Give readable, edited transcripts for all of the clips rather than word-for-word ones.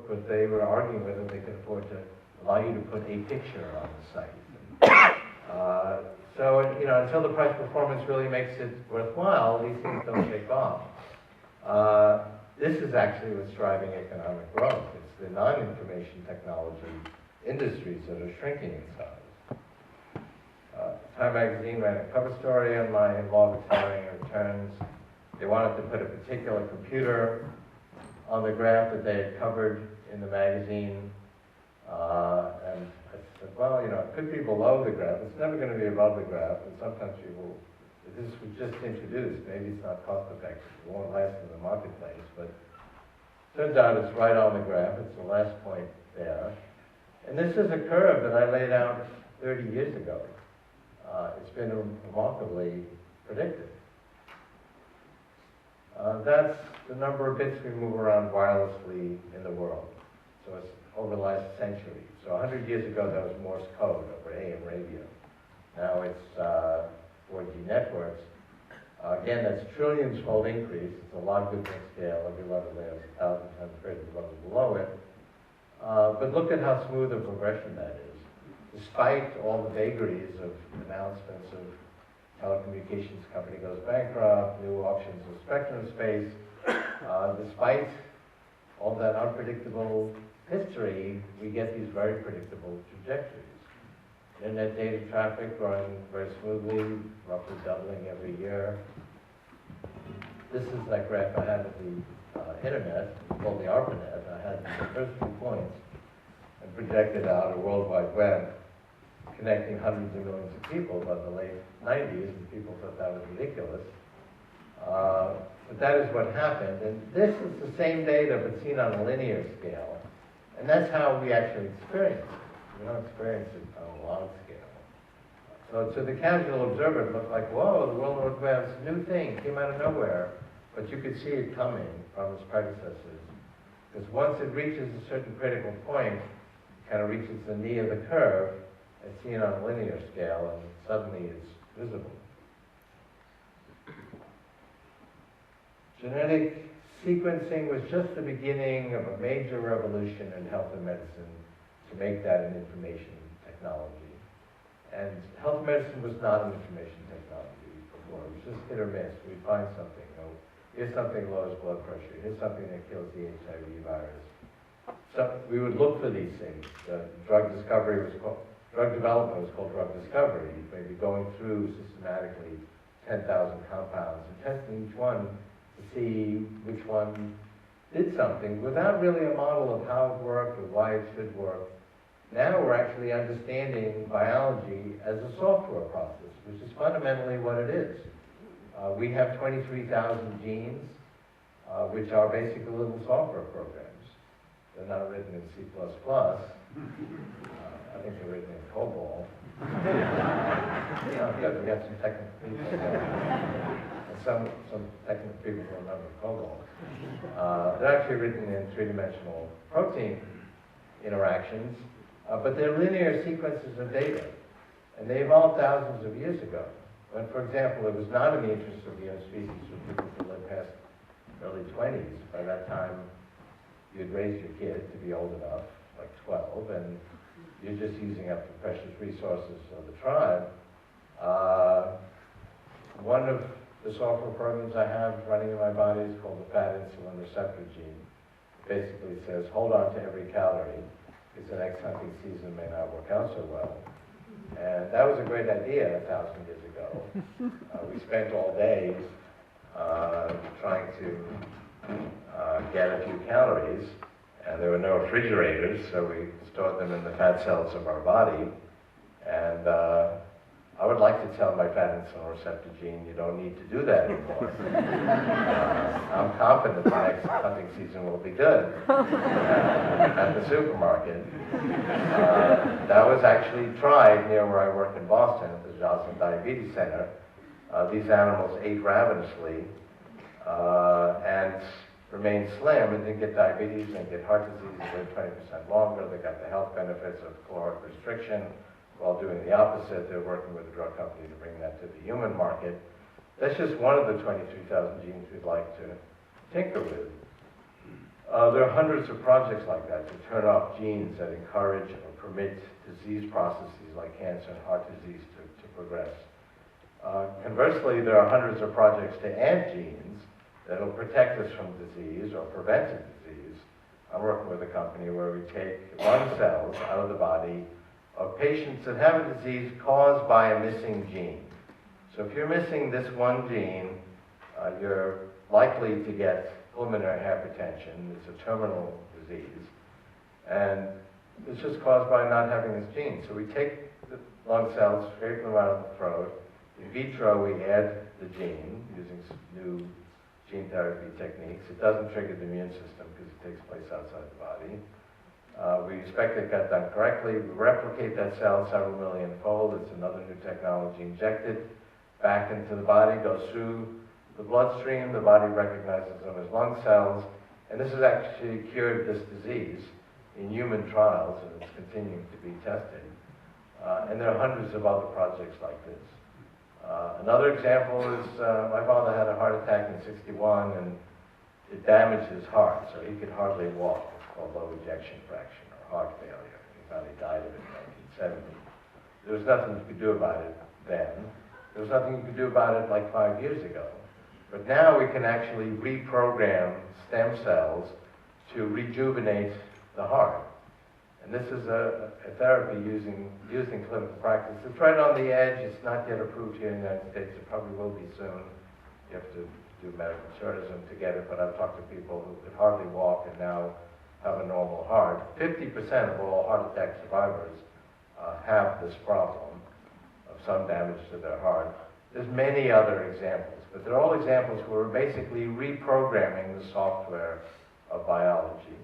but they were arguing whether they could afford to allow you to put a picture on the site. So, until the price performance really makes it worthwhile, these things don't take off. This is actually what's driving economic growth. It's the non-information technology industries that are shrinking in size. Time magazine ran a cover story on my law of accelerating returns. They wanted to put a particular computer on the graph that they had covered in the magazine. And I said, well, it could be below the graph. It's never going to be above the graph. And sometimes people, this was just introduced. Maybe it's not cost effective. It won't last in the marketplace. But turns out it's right on the graph. It's the last point there. And this is a curve that I laid out 30 years ago. It's been remarkably predictive. That's the number of bits we move around wirelessly in the world. So it's over the last century. So 100 years ago, that was Morse code over AM radio. Now it's 4G networks. Again, that's trillions-fold increase. It's a logarithmic scale. Every level there is 1,000 times greater than the level below it. But look at how smooth a progression that is. Despite all the vagaries of announcements of telecommunications company goes bankrupt, new auctions of spectrum space, despite all that unpredictable history, we get these very predictable trajectories. Internet data traffic growing very smoothly, roughly doubling every year. This is that graph I had of the internet, it's called the ARPANET. I had the first 2 points and projected out a World Wide Web connecting hundreds of millions of people by the late 90s, and people thought that was ridiculous. But that is what happened, and this is the same data but seen on a linear scale, and that's how we actually experience it. We don't experience it on a long scale. So to the casual observer, it looked like, whoa, the World Wide Web, it's a new thing, came out of nowhere, but you could see it coming from its predecessors, because once it reaches a certain critical point, it kind of reaches the knee of the curve, as seen on a linear scale, and suddenly it's visible. Genetic sequencing was just the beginning of a major revolution in health and medicine to make that an information technology. And health medicine was not an information technology before. It was just hit or miss. We'd find something. Here's something that lowers blood pressure. Here's something that kills the HIV virus. So we would look for these things. Drug development was called drug discovery. Maybe going through systematically 10,000 compounds and testing each one to see which one did something without really a model of how it worked or why it should work. Now we're actually understanding biology as a software process, which is fundamentally what it is. We have 23,000 genes, which are basically little software programs. They're not written in C++. I think they're written in COBOL. Good, we got some technical people and some technical people who remember COBOL. They're actually written in three-dimensional protein interactions, but they're linear sequences of data. And they evolved thousands of years ago. When, for example, it was not in the interest of the human species for people to live past early 20s. By that time, you'd raised your kid to be old enough, like 12, and you're just using up the precious resources of the tribe. One of the software programs I have running in my body is called the fat insulin receptor gene. It basically says, hold on to every calorie, because the next hunting season may not work out so well. And that was a great idea 1,000 years ago. We spent all day trying to get a few calories, and there were no refrigerators, so we stored them in the fat cells of our body. And I would like to tell my fat insulin receptor gene, you don't need to do that anymore. I'm confident the next hunting season will be good at the supermarket. That was actually tried near where I work in Boston at the Joslin Diabetes Center. These animals ate ravenously and remained slim and didn't get diabetes and get heart disease and lived 20% longer. They got the health benefits of caloric restriction while doing the opposite. They're working with a drug company to bring that to the human market. That's just one of the 23,000 genes we'd like to tinker with. There are hundreds of projects like that to turn off genes that encourage or permit disease processes like cancer and heart disease to progress. Conversely, there are hundreds of projects to add genes that will protect us from disease or prevent a disease. I'm working with a company where we take lung cells out of the body of patients that have a disease caused by a missing gene. So if you're missing this one gene, you're likely to get pulmonary hypertension. It's a terminal disease. And it's just caused by not having this gene. So we take the lung cells, scrape them out of the throat. In vitro, we add the gene using new gene therapy techniques. It doesn't trigger the immune system because it takes place outside the body. We expect it got done correctly. We replicate that cell several million-fold. It's another new technology injected back into the body, goes through the bloodstream. The body recognizes them as lung cells. And this has actually cured this disease in human trials, and it's continuing to be tested. And there are hundreds of other projects like this. Another example is my father had a heart attack in '61, and it damaged his heart, so he could hardly walk. It's called low ejection fraction, or heart failure. He finally died of it in 1970. There was nothing you could do about it then. There was nothing you could do about it like 5 years ago. But now we can actually reprogram stem cells to rejuvenate the heart. And this is a therapy used in clinical practice. It's right on the edge. It's not yet approved here in the United States. It probably will be soon. You have to do medical tourism to get it, but I've talked to people who could hardly walk and now have a normal heart. 50% of all heart attack survivors have this problem of some damage to their heart. There's many other examples, but they're all examples where we're basically reprogramming the software of biology.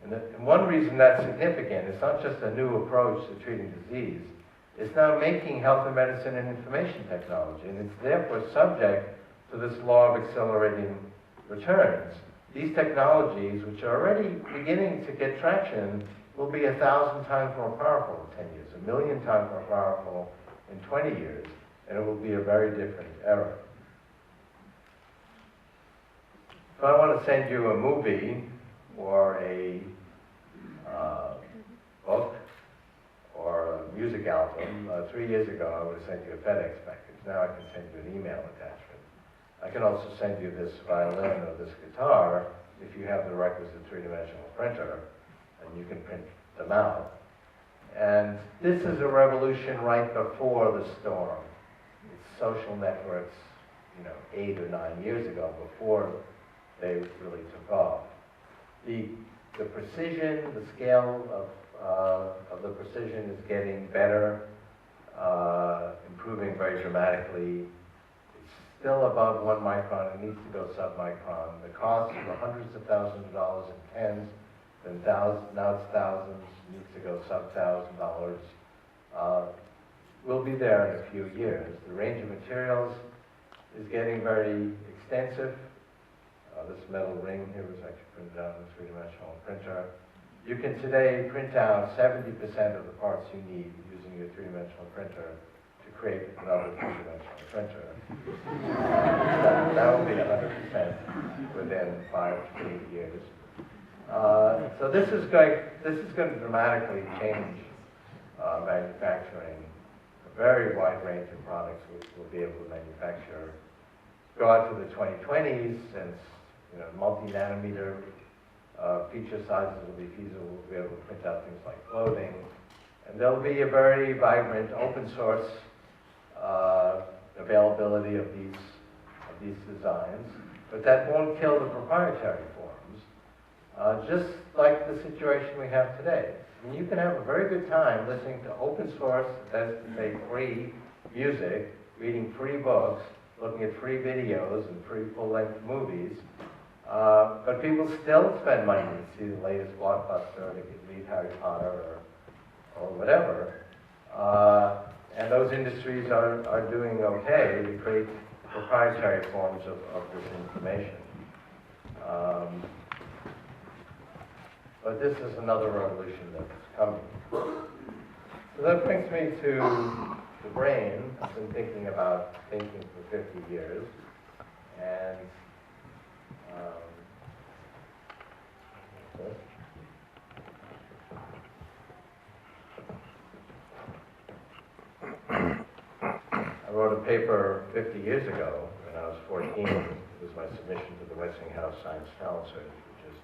And one reason that's significant, it's not just a new approach to treating disease, it's now making health and medicine and information technology, and it's therefore subject to this law of accelerating returns. These technologies, which are already beginning to get traction, will be 1,000 times more powerful in 10 years, 1,000,000 times more powerful in 20 years, and it will be a very different era. If I want to send you a movie or a book or a music album, 3 years ago I would have sent you a FedEx package. Now I can send you an email attachment. I can also send you this violin or this guitar if you have the requisite three-dimensional printer, and you can print them out. And this is a revolution right before the storm. It's social networks, 8 or 9 years ago, before they really took off. The precision, the scale of the precision is getting better, improving very dramatically. It's still above 1 micron. It needs to go sub-micron. The costs are hundreds of thousands of dollars and tens, then thousands, now it's thousands, needs to go sub-$1,000. We'll be there in a few years. The range of materials is getting very extensive. This metal ring here was actually printed out in a three-dimensional printer. You can today print out 70% of the parts you need using your three-dimensional printer to create another three-dimensional printer. That will be 100% within 5 to 8 years. So this is going to dramatically change manufacturing. A very wide range of products we'll be able to manufacture. Go out to the 2020s, and multi-nanometer feature sizes will be feasible. We'll be able to print out things like clothing. And there'll be a very vibrant open source availability of these designs. But that won't kill the proprietary forms, just like the situation we have today. I mean, you can have a very good time listening to open source, that is to say free music, reading free books, looking at free videos and free full-length movies. But people still spend money to see the latest blockbuster, or to read Harry Potter or whatever. And those industries are doing okay to create proprietary forms of this information. But this is another revolution that's coming. So that brings me to the brain. I've been thinking about thinking for 50 years. And I wrote a paper 50 years ago when I was 14. It was my submission to the Westinghouse Science Talent Search, which is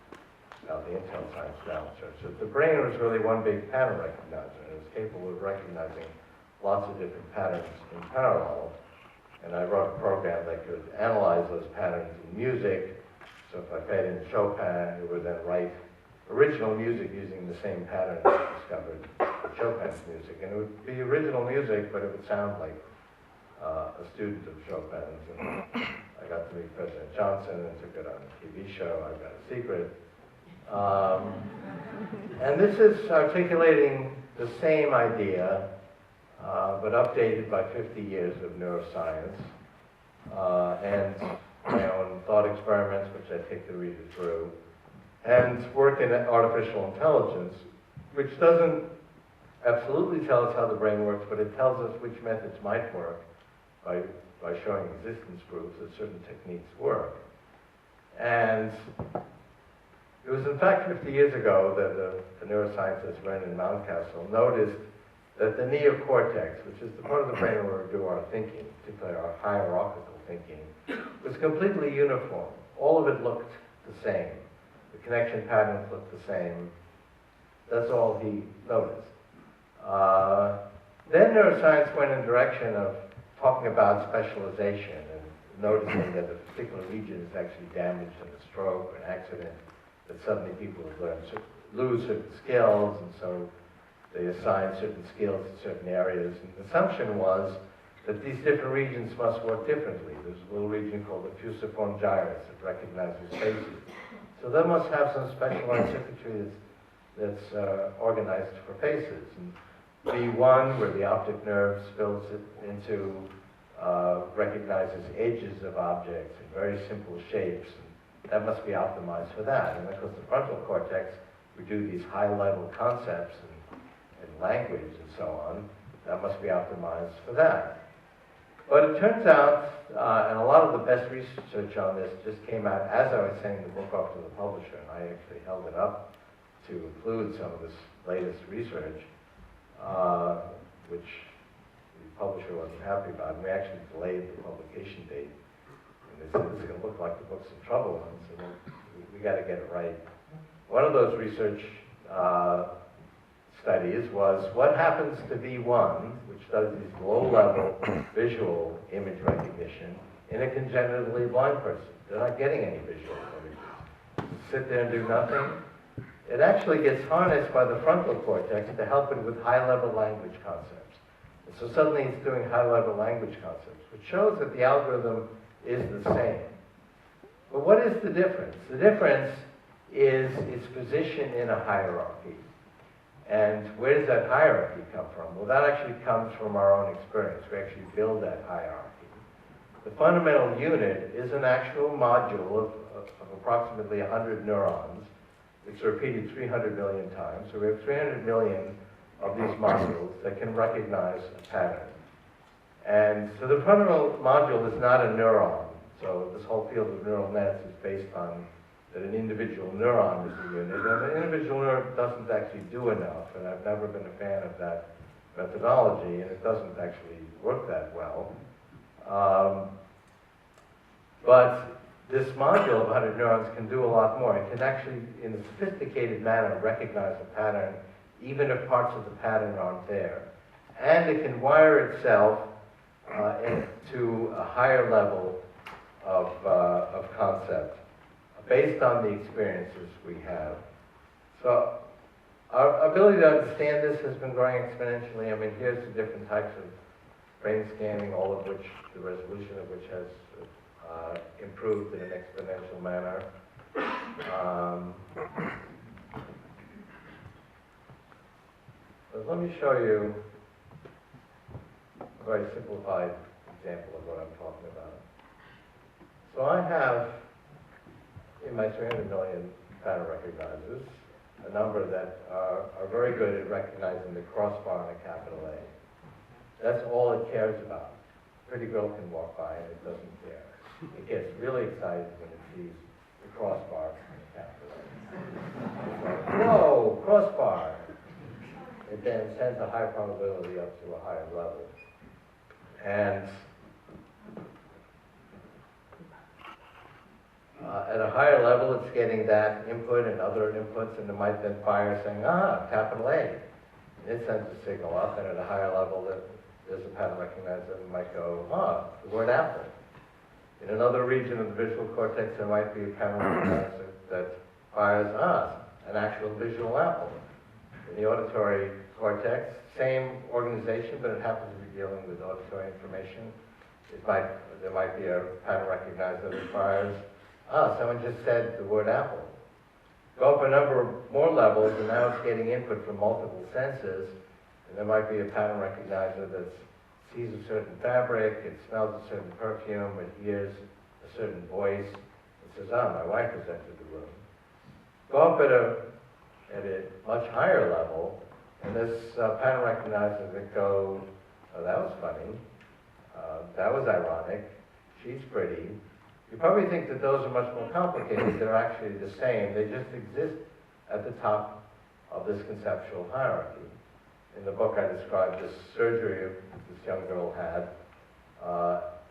now the Intel Science Talent Search. So the brain was really one big pattern recognizer, and it was capable of recognizing lots of different patterns in parallel. And I wrote a program that could analyze those patterns in music. So if I fed in Chopin, it would then write original music using the same pattern I discovered in Chopin's music. And it would be original music, but it would sound like a student of Chopin's. And I got to meet President Johnson and took it on a TV show, I've Got a Secret. And this is articulating the same idea, but updated by 50 years of neuroscience, and my own thought experiments, which I take the reader through, and work in artificial intelligence, which doesn't absolutely tell us how the brain works, but it tells us which methods might work by showing existence proofs that certain techniques work. And it was in fact 50 years ago that the neuroscientist Vernon Mountcastle noticed that the neocortex, which is the part of the brain where we do our thinking, particularly our hierarchical thinking, was completely uniform. All of it looked the same. The connection patterns looked the same. That's all he noticed. Then neuroscience went in the direction of talking about specialization and noticing that a particular region is actually damaged in a stroke or an accident, that suddenly people lose certain skills, and so they assign certain skills to certain areas. And the assumption was that these different regions must work differently. There's a little region called the fusiform gyrus that recognizes faces. So they must have some specialized circuitry that's organized for faces. And B1, where the optic nerve spills it into, recognizes edges of objects in very simple shapes. And that must be optimized for that. And of course, the frontal cortex, we do these high-level concepts and language and so on. That must be optimized for that. But it turns out, and a lot of the best research on this just came out as I was sending the book off to the publisher, and I actually held it up to include some of this latest research, which the publisher wasn't happy about. And we actually delayed the publication date. And they said, this is going to look like the book's in trouble. And I said, well, we got to get it right. One of those research studies was what happens to V1, which does these low-level visual image recognition, in a congenitally blind person. They're not getting any visual images. Sit there and do nothing. It actually gets harnessed by the frontal cortex to help it with high-level language concepts. And so suddenly it's doing high-level language concepts, which shows that the algorithm is the same. But what is the difference? The difference is its position in a hierarchy. And where does that hierarchy come from? Well, that actually comes from our own experience. We actually build that hierarchy. The fundamental unit is an actual module of approximately 100 neurons. It's repeated 300 million times. So we have 300 million of these modules that can recognize a pattern. And so the fundamental module is not a neuron. So this whole field of neural nets is based on that an individual neuron is a unit, and an individual neuron doesn't actually do enough, and I've never been a fan of that methodology, and it doesn't actually work that well. But this module of 100 neurons can do a lot more. It can actually, in a sophisticated manner, recognize a pattern, even if parts of the pattern aren't there. And it can wire itself to a higher level of concept, based on the experiences we have. So our ability to understand this has been growing exponentially. I mean, here's the different types of brain scanning, all of which, the resolution of which has improved in an exponential manner. But let me show you a very simplified example of what I'm talking about. So I have in my 300 million pattern recognizers a number that are very good at recognizing the crossbar on a capital A. That's all it cares about. A pretty girl can walk by and it doesn't care. It gets really excited when it sees the crossbar. Whoa, crossbar. It then sends a high probability up to a higher level. And at a higher level, it's getting that input and other inputs, and it might then fire saying, capital A. It sends a signal up, and at a higher level, there's a pattern recognizer that might go, the word apple. In another region of the visual cortex, there might be a pattern recognizer that fires, an actual visual apple. In the auditory cortex, same organization, but it happens to be dealing with auditory information. There might be a pattern recognizer that fires, someone just said the word apple. Go up a number more levels, and now it's getting input from multiple senses, and there might be a pattern recognizer that sees a certain fabric, it smells a certain perfume, it hears a certain voice, it says, my wife has entered the room. Go up at a much higher level, and this pattern recognizer that goes, that was funny, that was ironic, she's pretty. You probably think that those are much more complicated. They're actually the same. They just exist at the top of this conceptual hierarchy. In the book, I described this surgery this young girl had,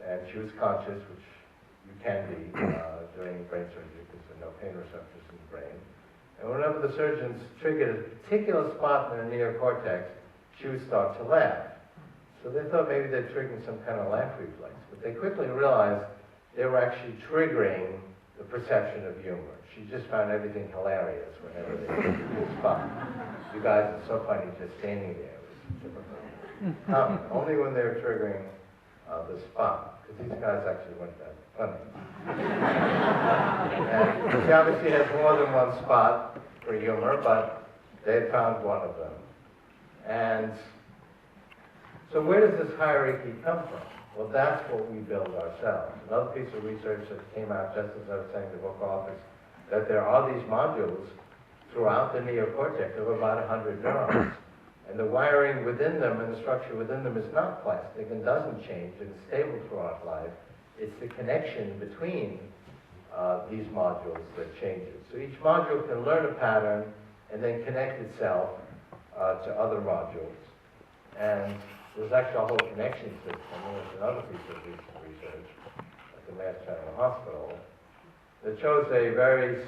and she was conscious, which you can be during brain surgery because there are no pain receptors in the brain. And whenever the surgeons triggered a particular spot in the neocortex, she would start to laugh. So they thought maybe they're triggering some kind of laugh reflex, but they quickly realized they were actually triggering the perception of humor. She just found everything hilarious whenever they triggered this spot. You guys are so funny just standing there. It was typical. Only when they were triggering the spot, because these guys actually weren't that funny. And she obviously has more than one spot for humor, but they had found one of them. And so where does this hierarchy come from? Well, that's what we build ourselves. Another piece of research that came out just as I was saying to book authors, that there are these modules throughout the neocortex of about 100 neurons. And the wiring within them and the structure within them is not plastic and doesn't change and is stable throughout life. It's the connection between these modules that changes. So each module can learn a pattern and then connect itself to other modules. And there's actually a whole connection system. And there's another piece of research at the Mass General Hospital that shows a very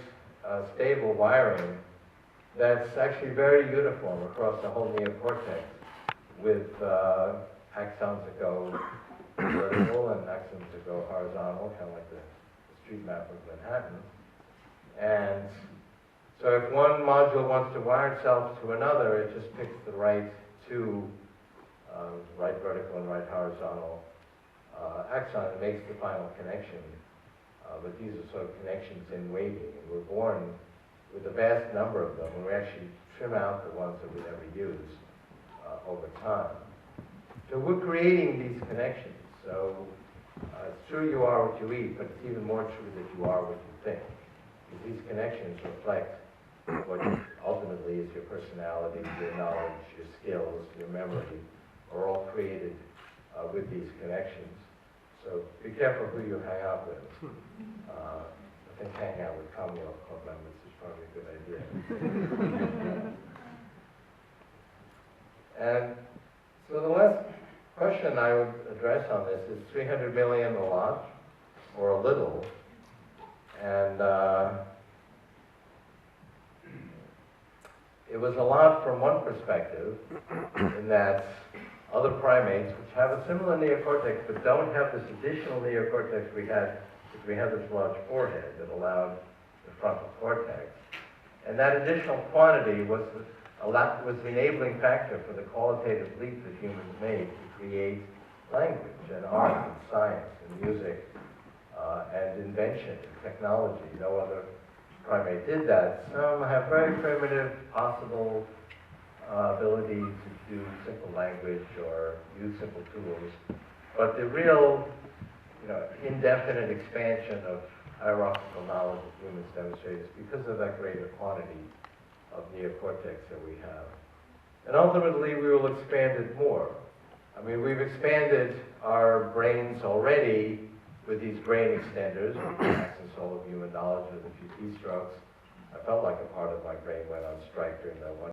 stable wiring that's actually very uniform across the whole neocortex with axons that go vertical and axons that go horizontal, kind of like the street map of Manhattan. And so if one module wants to wire itself to another, it just picks the right two right vertical and right horizontal axon and makes the final connection. But these are sort of connections in waiting, and we're born with a vast number of them, and we actually trim out the ones that we never use over time. So we're creating these connections. So it's true you are what you eat, but it's even more true that you are what you think. Because these connections reflect what ultimately is your personality, your knowledge, your skills, your memory, are all created with these connections. So be careful who you hang out with. I think hanging out with Commonwealth Club members is probably a good idea. And so the last question I would address on this is 300 million a lot or a little? And it was a lot from one perspective, in that other primates, which have a similar neocortex but don't have this additional neocortex we had, because we have this large forehead that allowed the frontal cortex. And that additional quantity was the enabling factor for the qualitative leap that humans made to create language and art and science and music and invention and technology. No other primate did that. Some have very primitive possible ability to do simple language or use simple tools. But the real, indefinite expansion of hierarchical knowledge that humans demonstrate is because of that greater quantity of neocortex that we have. And ultimately, we will expand it more. I mean, we've expanded our brains already with these brain extenders, max and soul of human knowledge with a few keystrokes, I felt like a part of my brain went on strike during that one